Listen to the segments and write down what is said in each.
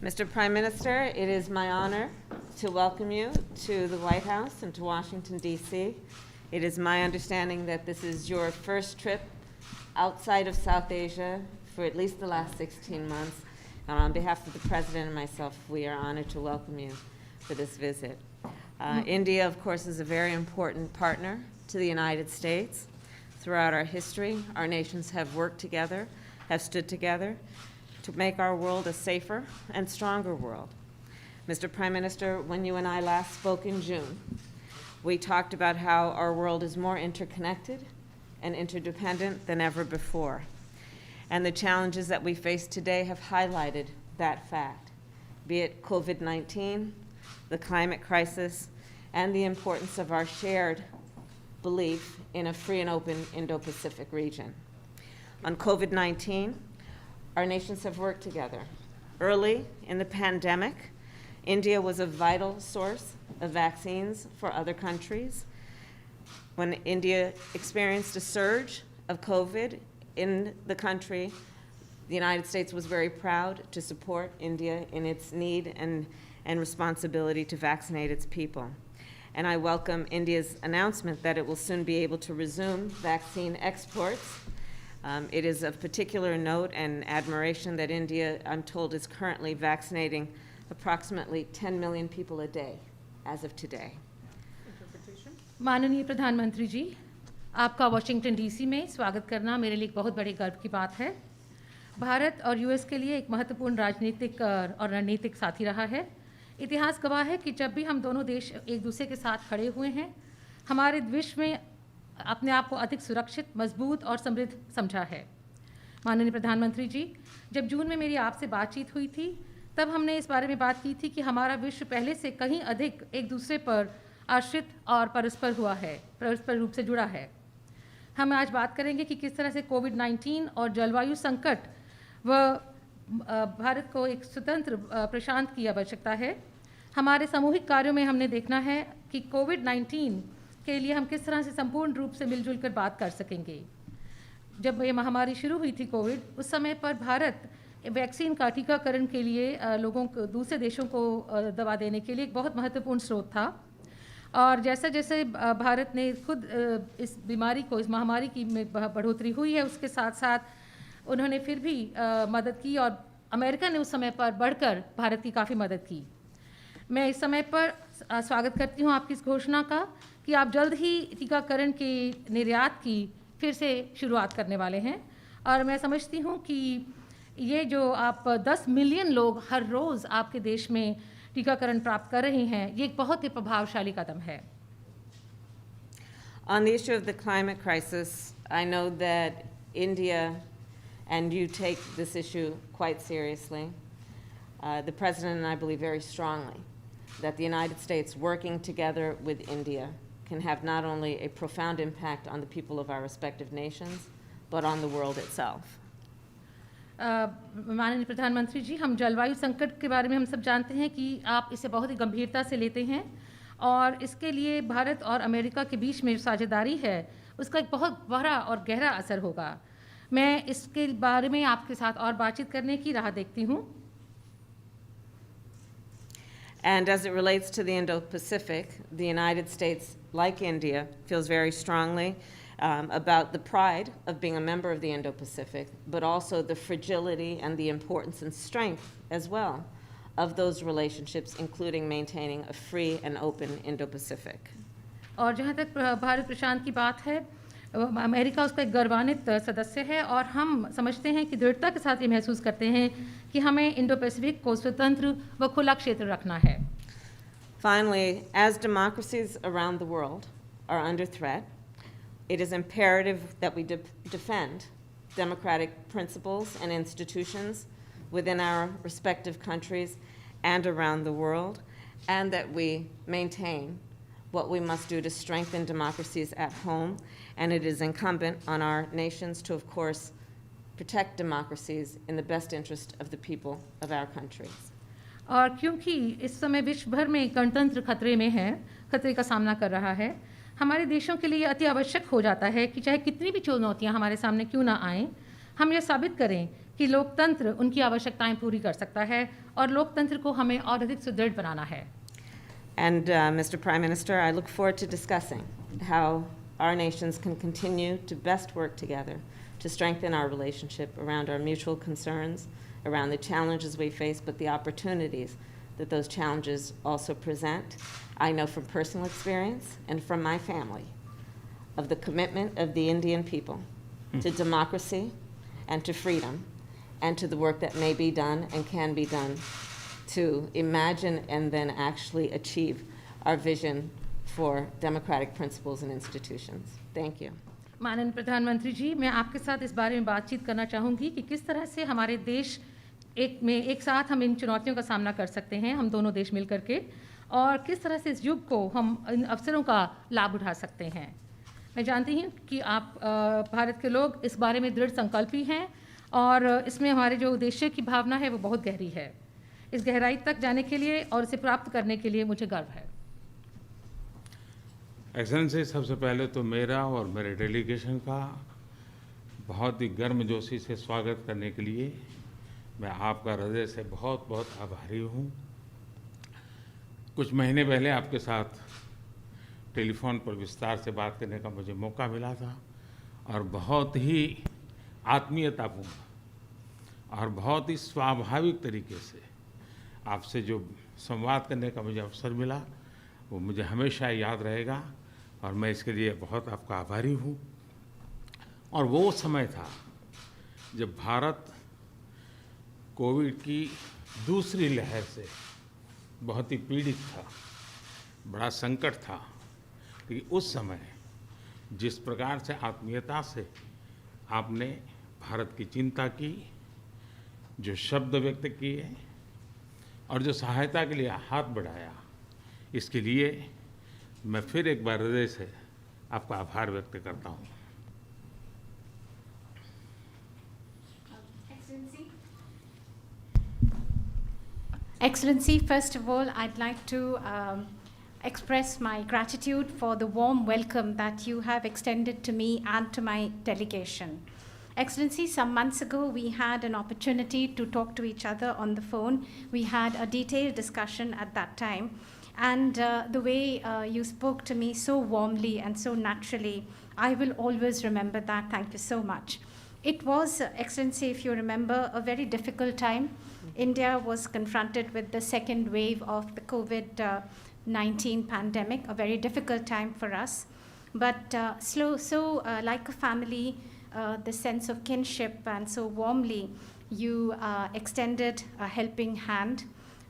Mr. Prime Minister, it is my honor to welcome you to the White House and to Washington, D.C. It is my understanding that this is your first trip outside of South Asia for at least the last 16 months. And on behalf of the President and myself, we are honored to welcome you for this visit. India, of course, is a very important partner to the United States. Throughout our history, our nations have worked together, have stood together to make our world a safer and stronger world. Mr. Prime Minister, when you and I last spoke in June, we talked about how our world is more interconnected and interdependent than ever before. And the challenges that we face today have highlighted that fact, be it COVID-19, the climate crisis, and the importance of our shared belief in a free and open Indo-Pacific region. On COVID-19, our nations have worked together. Early in the pandemic, India was a vital source of vaccines for other countries. When India experienced a surge of COVID in the country, the United States was very proud to support India in its need and responsibility to vaccinate its people. And I welcome India's announcement that it will soon be able to resume vaccine exports. It is of particular note and admiration that India, I'm told, is currently vaccinating approximately 10 million people a day as of today. माननीय प्रधानमंत्री जी, आपका Washington DC में स्वागत करना मेरे लिए एक बहुत बड़े गर्व की बात है। भारत और यूएस के लिए एक महत्वपूर्ण राजनीतिक और रणनीतिक साथी रहा है। इतिहास गवाह है कि जब भी हम दोनों देश एक दूसरे के साथ खड़े हुए हैं, हमारे विश्व में अपने आप को अधिक सुरक्षित, मजबूत और समृद्ध समझा है। माननीय प्रधानमंत्री जी, जब जून में मेरी आपसे बातचीत हुई थी, तब हमने इस बारे में बात की थी कि हमारा विश्व पहले से कहीं अधिक एक दूसरे पर आश्रित और परस्पर रूप से जुड़ा है। हम आज बात करेंगे कि किस तरह से कोविड-19 और जलवायु संकट व भारत को एक स्वतंत्र प्रशांत की आवश्यकता है। हमारे सामूहिक कार्यों में हमने देखना है कि कोविड-19 के लिए हम किस तरह से संपूर्ण रूप से मिलजुल कर बात कर सकेंगे। जब ये महामारी शुरू हुई थी कोविड, उस समय पर भारत वैक्सीन का टीकाकरण के लिए लोगों को, दूसरे देशों को दवा देने के लिए एक बहुत महत्वपूर्ण स्रोत था। और जैसे जैसे भारत ने खुद इस बीमारी को, इस महामारी की बढ़ोतरी हुई है, उसके साथ साथ उन्होंने फिर भी मदद की और अमेरिका ने उस समय पर बढ़कर भारत की काफ़ी मदद की। मैं इस समय पर स्वागत करती हूं आपकी इस घोषणा का कि आप जल्द ही टीकाकरण के निर्यात की फिर से शुरुआत करने वाले हैं। और मैं समझती हूं कि ये जो आप 10 मिलियन लोग हर रोज़ आपके देश में टीकाकरण प्राप्त कर रहे हैं, ये एक बहुत ही प्रभावशाली कदम है। On the issue of the climate crisis, I know that India and you take this issue quite seriously. The President and I believe very strongly that the United States working together with India can have not only a profound impact on the people of our respective nations, but on the world itself. माननीय प्रधानमंत्री जी, हम जलवायु संकट के बारे में हम सब जानते हैं कि आप इसे बहुत ही गंभीरता से लेते हैं और इसके लिए भारत और अमेरिका के बीच में साझेदारी है, उसका एक बहुत बड़ा और गहरा असर होगा। मैं इसके बारे में आपके साथ और बातचीत करने की राह देखती हूँ। And as it relates to the Indo-Pacific, the United States, like India, feels very strongly about the pride of being a member of the Indo-Pacific, but also the fragility and the importance and strength as well of those relationships, including maintaining a free and open Indo-Pacific. और जहाँ तक भारत प्रशांत की बात है, America उसका एक गौरवान्वित सदस्य है और हम समझते हैं कि दृढ़ता के साथ ये महसूस करते हैं कि हमें इंडो पैसिफिक को स्वतंत्र व खुला क्षेत्र रखना है। Finally, as democracies around the world are under threat, it is imperative that we defend democratic principles and institutions within our respective countries and around the world, and that we maintain what we must do to strengthen democracies at home. And it is incumbent on our nations to, of course, protect democracies in the best interest of the people of our countries. और क्योंकि इस समय विश्व भर में गणतंत्र खतरे में है, खतरे का सामना कर रहा है, हमारे देशों के लिए अति आवश्यक हो जाता है कि चाहे कितनी भी चुनौतियां हमारे सामने क्यों ना आएं, हम ये साबित करें कि लोकतंत्र उनकी आवश्यकताएं पूरी कर सकता है और लोकतंत्र को हमें और अधिक सुदृढ़ बनाना है। And Mr. Prime Minister, I look forward to discussing how our nations can continue to best work together to strengthen our relationship around our mutual concerns, around the challenges we face, but the opportunities that those challenges also present. I know from personal experience and from my family of the commitment of the Indian people to democracy and to freedom and to the work that may be done and can be done to imagine and then actually achieve our vision for democratic principles and institutions. Thank you. माननीय प्रधानमंत्री जी, मैं आपके साथ इस बारे में बातचीत करना चाहूँगी कि किस तरह से हमारे देश एक साथ हम इन चुनौतियों का सामना कर सकते हैं, हम दोनों देश मिल करके, और किस तरह से इस युग को हम इन अवसरों का लाभ उठा सकते हैं। मैं जानती हूँ कि आप भारत के लोग इस बारे में दृढ़ संकल्पी हैं और इसमें हमारे जो उद्देश्य की भावना है वो बहुत गहरी है। इस गहराई तक जाने के लिए और इसे प्राप्त करने के लिए मुझे गर्व है। एक्सेलेंसी, सबसे पहले तो मेरा और मेरे डेलीगेशन का बहुत ही गर्मजोशी से स्वागत करने के लिए मैं आपका हृदय से बहुत बहुत आभारी हूँ। कुछ महीने पहले आपके साथ टेलीफोन पर विस्तार से बात करने का मुझे मौका मिला था और बहुत ही आत्मीयतापूर्ण और बहुत ही स्वाभाविक तरीके से आपसे जो संवाद करने का मुझे अवसर मिला वो मुझे हमेशा याद रहेगा और मैं इसके लिए बहुत आपका आभारी हूँ। और वो समय था जब भारत कोविड की दूसरी लहर से बहुत ही पीड़ित था, बड़ा संकट था। लेकिन उस समय जिस प्रकार से आत्मीयता से आपने भारत की चिंता की, जो शब्द व्यक्त किए और जो सहायता के लिए हाथ बढ़ाया, इसके लिए मैं फिर एक बार हृदय से आपका आभार व्यक्त करता हूँ। Excellency, first of all, I'd like to express my gratitude for the warm welcome that you have extended to me and to my delegation. Excellency, some months ago we had an opportunity to talk to each other on the phone. We had a detailed discussion at that time. And the way you spoke to me so warmly and so naturally, I will always remember that. Thank you so much. It was, Excellency, if you remember, a very difficult time. India was confronted with the second wave of the COVID-19 pandemic, a very difficult time for us. But like a family, the sense of kinship, and so warmly you extended a helping hand.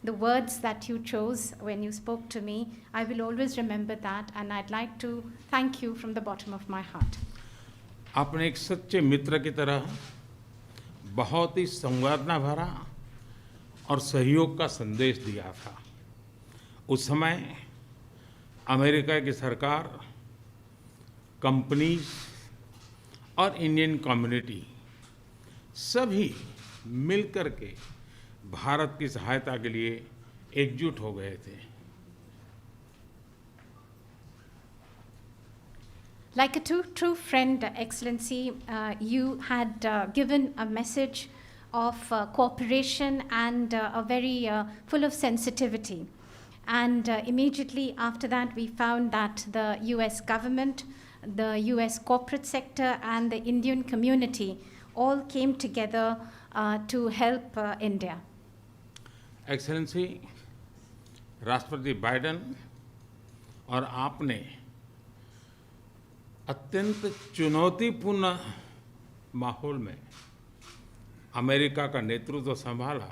The words that you chose when you spoke to me, I will always remember that, and I'd like to thank you from the bottom of my heart. आपने एक सच्चे मित्र की तरह बहुत ही संवेदना भरा और सहयोग का संदेश दिया था। उस समय अमेरिका की सरकार, कंपनीज और इंडियन कम्युनिटी सभी मिलकर के भारत की सहायता के लिए एकजुट हो गए थे। Like a true friend, Excellency, you had given a message of cooperation and a very full of sensitivity. And immediately after that, we found that the US government, the US corporate sector, and the Indian community all came together to help India. Excellency, राष्ट्रपति Biden और आपने अत्यंत चुनौतीपूर्ण माहौल में America का नेतृत्व संभाला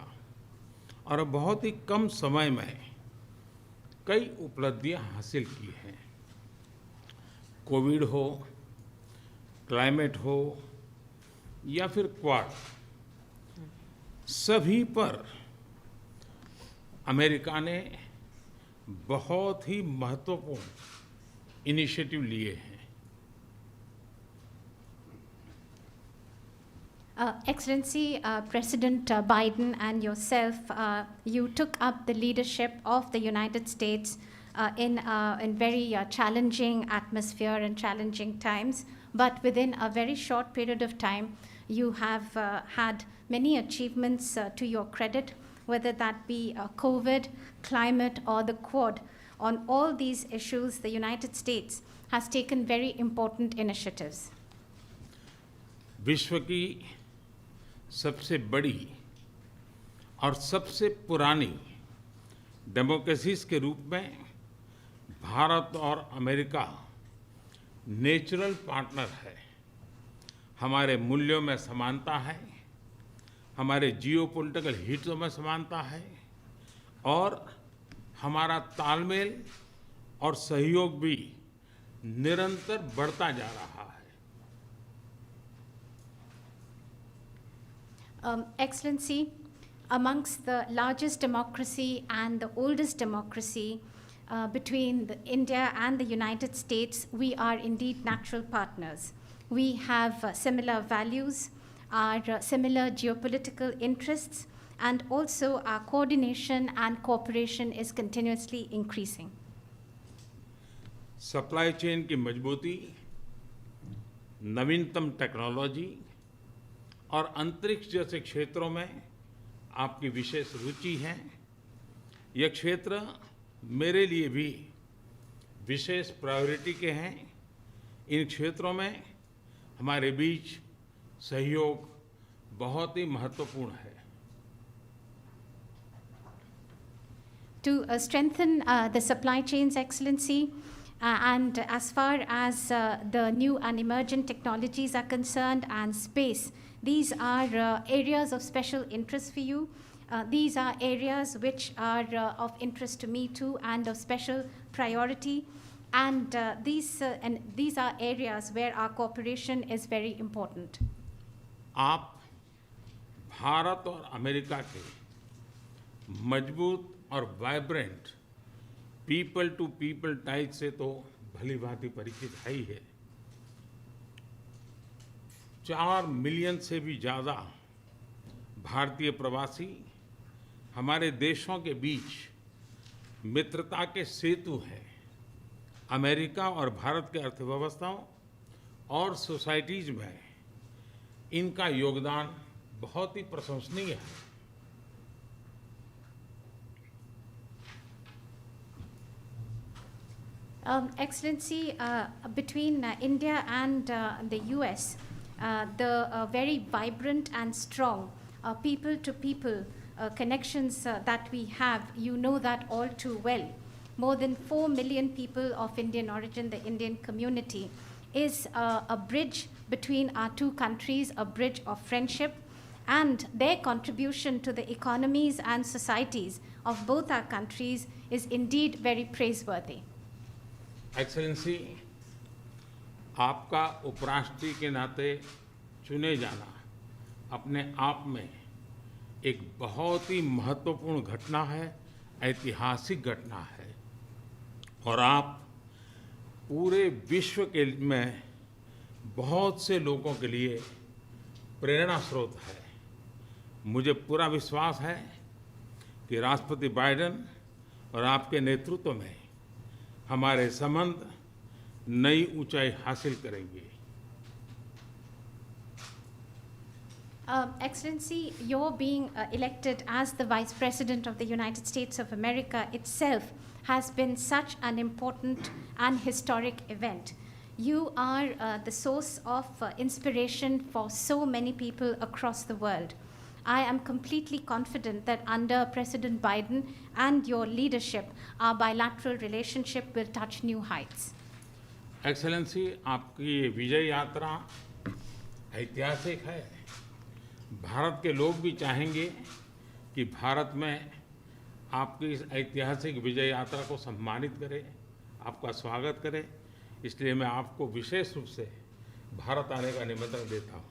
और बहुत ही कम समय में कई उपलब्धियां हासिल की हैं। कोविड हो, क्लाइमेट हो या फिर क्वाड, सभी पर अमेरिका ने बहुत ही महत्वपूर्ण इनिशिएटिव लिए हैं। Excellency, President Biden and yourself, you took up the leadership of the United States in very challenging atmosphere and challenging times. But within a very short period of time, you have had many achievements to your credit, whether that be COVID, climate, or the Quad. On all these issues, the United States has taken very important initiatives. विश्व की सबसे बड़ी और सबसे पुरानी democracies के रूप में भारत और अमेरिका नेचुरल पार्टनर है। हमारे मूल्यों में समानता है, हमारे जियोपॉलिटिकल हितों में समानता है और हमारा तालमेल और सहयोग भी निरंतर बढ़ता जा रहा है। Excellency, amongst the largest democracy and the oldest democracy between India and the United States, we are indeed natural partners. We have similar values, our similar geopolitical interests, and also our coordination and cooperation is continuously increasing. Supply chain की मजबूती, नवीनतम technology और अंतरिक्ष जैसे क्षेत्रों में आपकी विशेष रुचि है। यह क्षेत्र मेरे लिए भी विशेष प्रायोरिटी के हैं। इन क्षेत्रों में हमारे बीच सहयोग बहुत ही महत्वपूर्ण है। To strengthen the supply chains, Excellency, and as far as the new and emerging technologies are concerned and space, these are areas of special interest for you. These are areas which are of interest to me too and of special priority. And these are areas where our cooperation is very important. आप भारत और America के मजबूत और vibrant people to people ties से तो भली भांति परिचित है ही है। 4 मिलियन से भी ज़्यादा भारतीय प्रवासी हमारे देशों के बीच मित्रता के सेतु हैं। अमेरिका और भारत के अर्थव्यवस्थाओं और सोसाइटीज में इनका योगदान बहुत ही प्रशंसनीय है। Excellency, between India and the US, the very vibrant and strong people-to-people connections that we have, you know that all too well. More than 4 million people of Indian origin, the Indian community, is a bridge between our two countries, a bridge of friendship, and their contribution to the economies and societies of both our countries is indeed very praiseworthy. Excellency, आपका उपराष्ट्रपति के नाते चुने जाना अपने आप में एक बहुत ही महत्वपूर्ण घटना है, ऐतिहासिक घटना है और आप पूरे विश्व के में बहुत से लोगों के लिए प्रेरणा स्रोत है। मुझे पूरा विश्वास है कि राष्ट्रपति बाइडेन और आपके नेतृत्व में हमारे संबंध नई ऊंचाई हासिल करेंगे। Excellency, your being elected as the Vice President of the United States of America itself has been such an important and historic event. You are the source of inspiration for so many people across the world. I am completely confident that under President Biden and your leadership, our bilateral relationship will touch new heights. Excellency, आपकी ये विजय यात्रा ऐतिहासिक है। भारत के लोग भी चाहेंगे कि भारत में आपकी इस ऐतिहासिक विजय यात्रा को सम्मानित करें, आपका स्वागत करें। इसलिए मैं आपको विशेष रूप से भारत आने का निमंत्रण देता हूँ।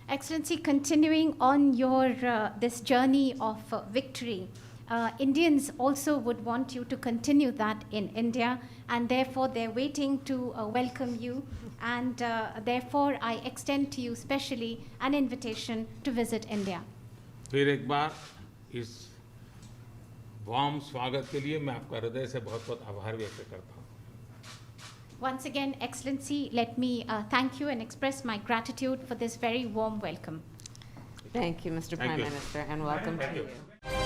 Excellency, continuing on your this journey of victory, Indians also would want you to continue that in India, and therefore they're waiting to welcome you, and therefore I extend to you specially an invitation to visit India. फिर एक बार इस warm स्वागत के लिए मैं आपका हृदय से बहुत बहुत आभार व्यक्त करता हूँ। Once again, Excellency, let me thank you and express my gratitude for this very warm welcome. Thank you, Mr. Thank Prime you. Minister, and welcome Thank to you. you.